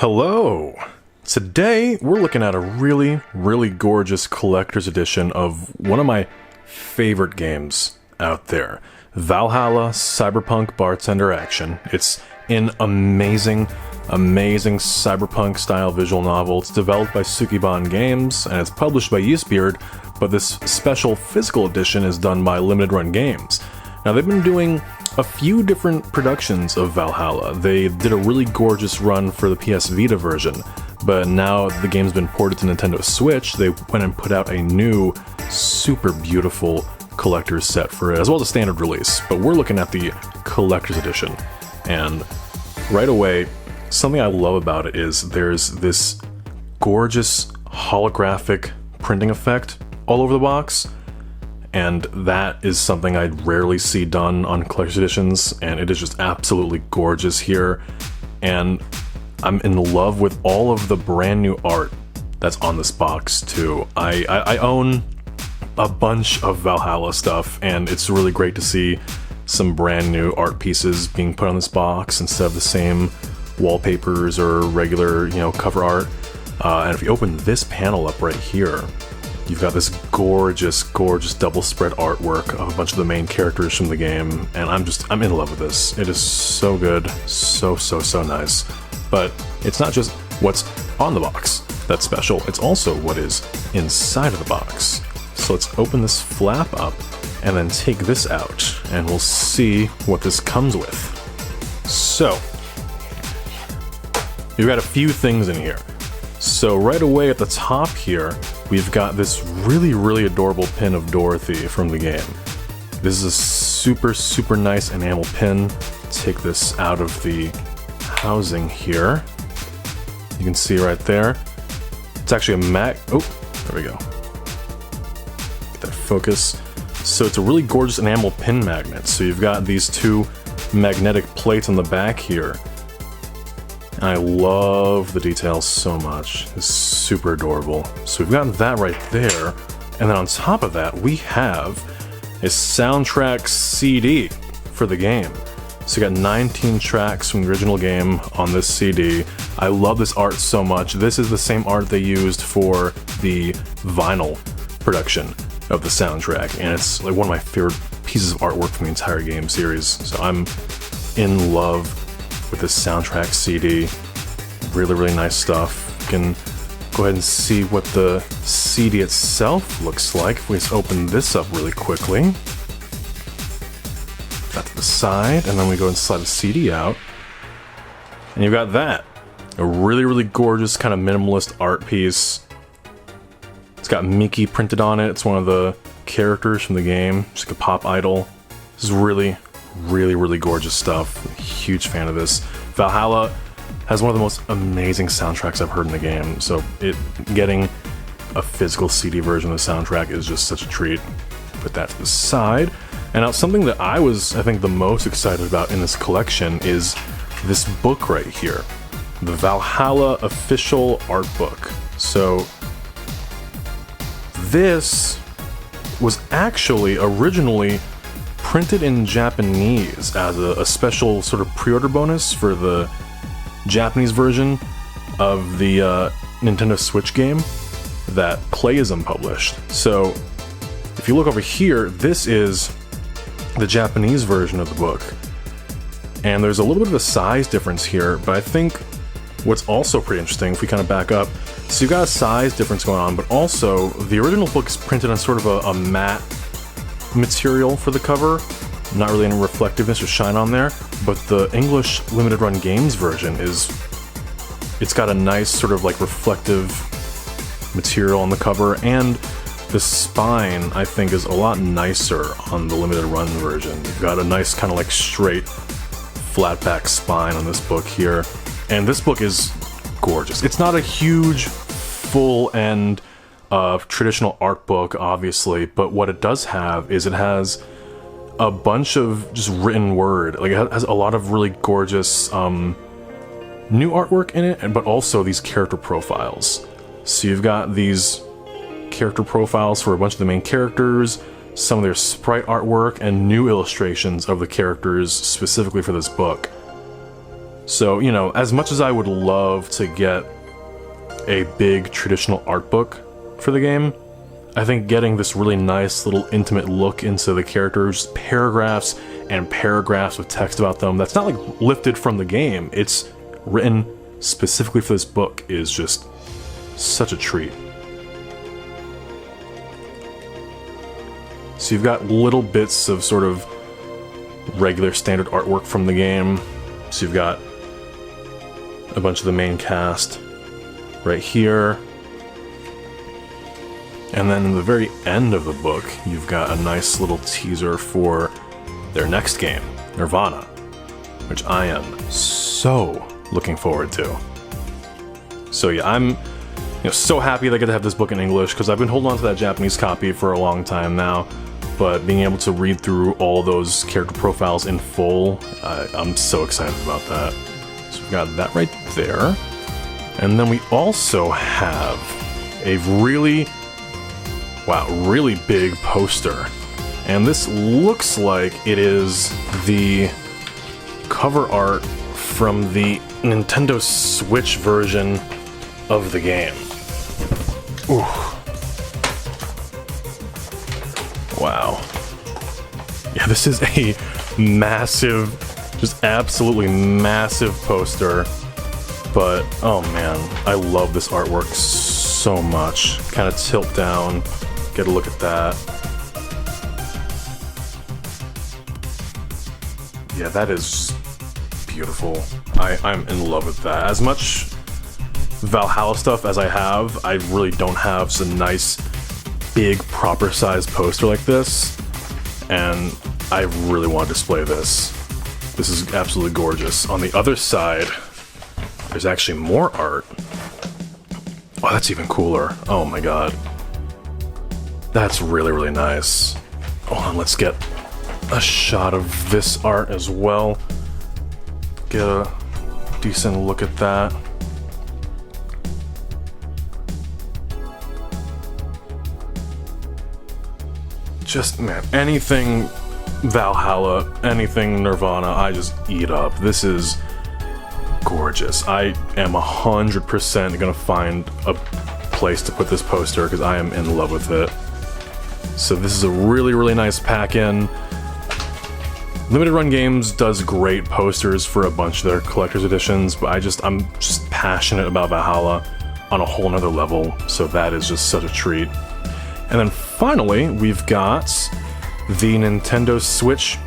Hello! Today we're looking at a really gorgeous collector's edition of one of my favorite games out there. Valhalla Cyberpunk Bartender Action. It's an amazing cyberpunk style visual novel. It's developed by Sukiban Games and it's published by Yeastbeard, but this special physical edition is done by Limited Run Games. Now they've been doing a few different productions of Valhalla. They did a really gorgeous run for the PS Vita version, but now the game's been ported to Nintendo Switch, they went and put out a new, super beautiful collector's set for it, as well as a standard release. But we're looking at the collector's edition, and right away, something I love about it is there's this gorgeous holographic printing effect all over the box. And that is something I rarely see done on collector's editions, and it is just absolutely gorgeous here. And I'm in love with all of the brand new art that's on this box too. I own a bunch of Valhalla stuff, and it's really great to see some brand new art pieces being put on this box instead of the same wallpapers or regular, cover art. And if you open this panel up right here, you've got this gorgeous double spread artwork of a bunch of the main characters from the game, and I'm in love with this. It is so good, so nice. But it's not just what's on the box that's special, it's also what is inside of the box. So let's open this flap up and then take this out, and we'll see what this comes with. So, you've got a few things in here. So right away at the top here, we've got this really adorable pin of Dorothy from the game. This is a super nice enamel pin. Take this out of the housing here. You can see right there. It's actually a there we go. Get that focus. So it's a really gorgeous enamel pin magnet. So you've got these two magnetic plates on the back here. And I love the details so much. It's super adorable. So we've got that right there. And then on top of that, we have a soundtrack CD for the game. So you got 19 tracks from the original game on this CD. I love this art so much. This is the same art they used for the vinyl production of the soundtrack. And it's like one of my favorite pieces of artwork from the entire game series. So I'm in love with this soundtrack CD. Really nice stuff. You can go ahead and see what the CD itself looks like if we just open this up really quickly. That to the side, and then we go and slide the CD out. And you've got that. A really gorgeous kind of minimalist art piece. It's got Mickey printed on it. It's one of the characters from the game. It's like a pop idol. This is really gorgeous stuff. Huge fan of this. Valhalla has one of the most amazing soundtracks I've heard in the game, so getting a physical CD version of the soundtrack is just such a treat. Put that to the side. And now something that I think the most excited about in this collection is this book right here. The Valhalla Official Art Book. So this was actually originally printed in Japanese as a special sort of pre-order bonus for the Japanese version of the Nintendo Switch game that Playism published. So if you look over here, this is the Japanese version of the book. And there's a little bit of a size difference here, but I think what's also pretty interesting, if we kind of back up, so you've got a size difference going on, but also the original book is printed on sort of a matte material for the cover, not really any reflectiveness or shine on there, but the English Limited Run Games version it's got a nice sort of like reflective material on the cover, and the spine I think is a lot nicer on the Limited Run version. You've got a nice kind of like straight flat back spine on this book here, and this book is gorgeous. It's not a huge full end traditional art book, obviously, but what it does have is it has a bunch of just written word. Like, it has a lot of really gorgeous new artwork in it, but also these character profiles. So you've got these character profiles for a bunch of the main characters, some of their sprite artwork, and new illustrations of the characters specifically for this book. So, you know, as much as I would love to get a big traditional art book for the game, I think getting this really nice little intimate look into the characters, paragraphs and paragraphs of text about them, that's not like lifted from the game, it's written specifically for this book, is just such a treat. So you've got little bits of sort of regular standard artwork from the game. So you've got a bunch of the main cast right here. And then in the very end of the book, you've got a nice little teaser for their next game, Nirvana, which I am so looking forward to. So yeah, I'm so happy that I get to have this book in English, because I've been holding on to that Japanese copy for a long time now, but being able to read through all those character profiles in full, I'm so excited about that. So we've got that right there. And then we also have a really big poster. And this looks like it is the cover art from the Nintendo Switch version of the game. Ooh. Wow. Yeah, this is a massive, just absolutely massive poster. But, oh man, I love this artwork so much. Kind of tilt down, get a look at that. Yeah, that is beautiful. I'm in love with that. As much Valhalla stuff as I have, I really don't have some nice, big, proper-sized poster like this. And I really want to display this. This is absolutely gorgeous. On the other side, there's actually more art. Oh, that's even cooler. Oh my god. That's really, really nice. Hold on, let's get a shot of this art as well. Get a decent look at that. Just, man, anything Valhalla, anything Nirvana, I just eat up. This is gorgeous. I am 100% gonna find a place to put this poster because I am in love with it. So this is a really, really nice pack-in. Limited Run Games does great posters for a bunch of their collector's editions, but I'm just passionate about Valhalla on a whole nother level, so that is just such a treat. And then finally, we've got the Nintendo Switch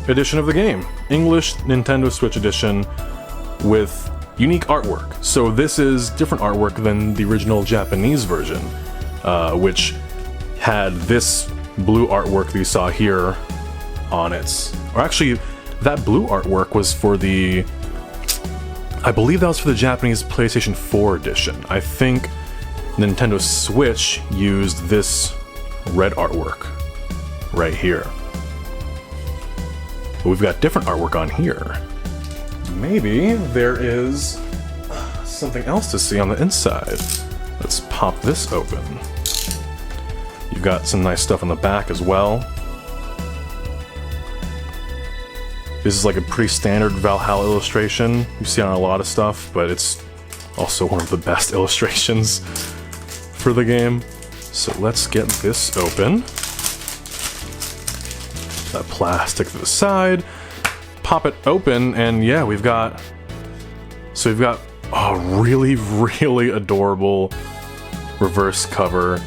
edition of the game. English Nintendo Switch edition with unique artwork. So this is different artwork than the original Japanese version, which had this blue artwork that you saw here on it. Or actually, that blue artwork was for the... I believe that was for the Japanese PlayStation 4 edition. I think Nintendo Switch used this red artwork right here. But we've got different artwork on here. Maybe there is something else to see on the inside. Let's pop this open. You've got some nice stuff on the back as well. This is like a pretty standard Valhalla illustration you see on a lot of stuff, but it's also one of the best illustrations for the game. So let's get this open. That plastic to the side. Pop it open, and yeah, we've got a really, really adorable reverse cover.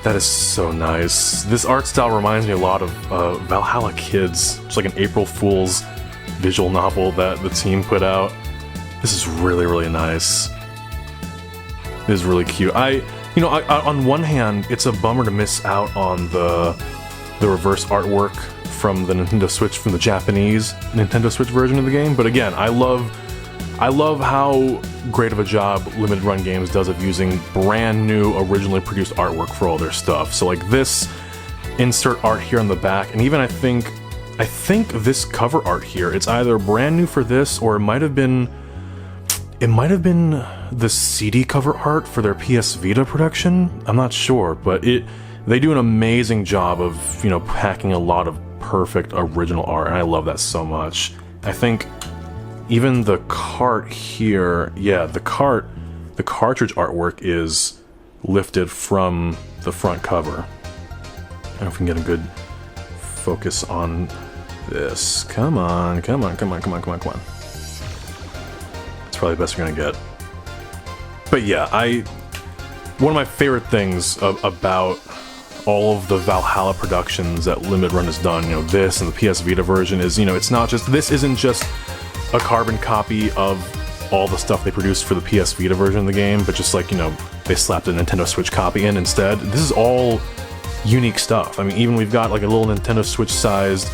That is so nice. This art style reminds me a lot of Valhalla Kids. It's like an April Fool's visual novel that the team put out. This is really, really nice. It is really cute. On one hand, it's a bummer to miss out on the reverse artwork from the Nintendo Switch, from the Japanese Nintendo Switch version of the game. But again, I love how great of a job Limited Run Games does of using brand new, originally produced artwork for all their stuff. So like this insert art here on the back, and even I think this cover art here, it's either brand new for this, or it might have been the CD cover art for their PS Vita production. I'm not sure, but they do an amazing job of, packing a lot of perfect original art, and I love that so much. I think even the cart here, yeah, the cartridge artwork is lifted from the front cover. I don't know if we can get a good focus on this. Come on, come on, come on, come on, come on, come on. That's probably the best we're gonna get. But yeah, one of my favorite things about all of the Valhalla productions that Limited Run has done, you know, this and the PS Vita version is, you know, it's not just, this isn't just a carbon copy of all the stuff they produced for the PS Vita version of the game, but just like, you know, they slapped a Nintendo Switch copy in instead. This is all unique stuff. I mean, even we've got like a little Nintendo Switch sized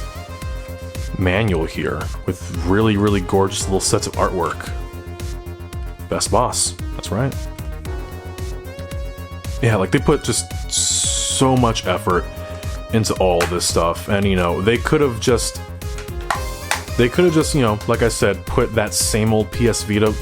manual here with really, really gorgeous little sets of artwork. Best boss, that's right. Yeah, like they put just so much effort into all this stuff, and you know, they could have just, you know, like I said, put that same old PS Vita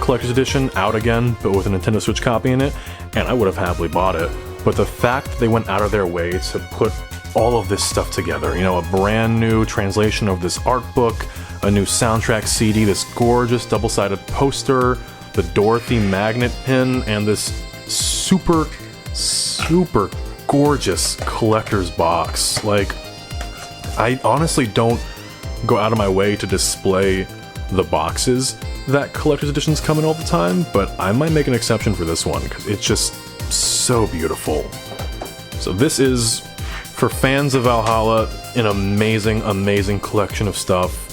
Collector's Edition out again, but with a Nintendo Switch copy in it, and I would have happily bought it. But the fact that they went out of their way to put all of this stuff together, you know, a brand new translation of this art book, a new soundtrack CD, this gorgeous double-sided poster, the Dorothy magnet pin, and this super, super gorgeous collector's box. Like, I honestly don't go out of my way to display the boxes that collector's editions come in all the time, but I might make an exception for this one because it's just so beautiful. So this is, for fans of Valhalla, an amazing, amazing collection of stuff.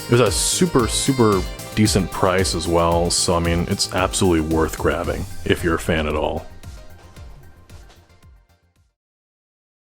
It was a super, super decent price as well, so I mean, it's absolutely worth grabbing if you're a fan at all.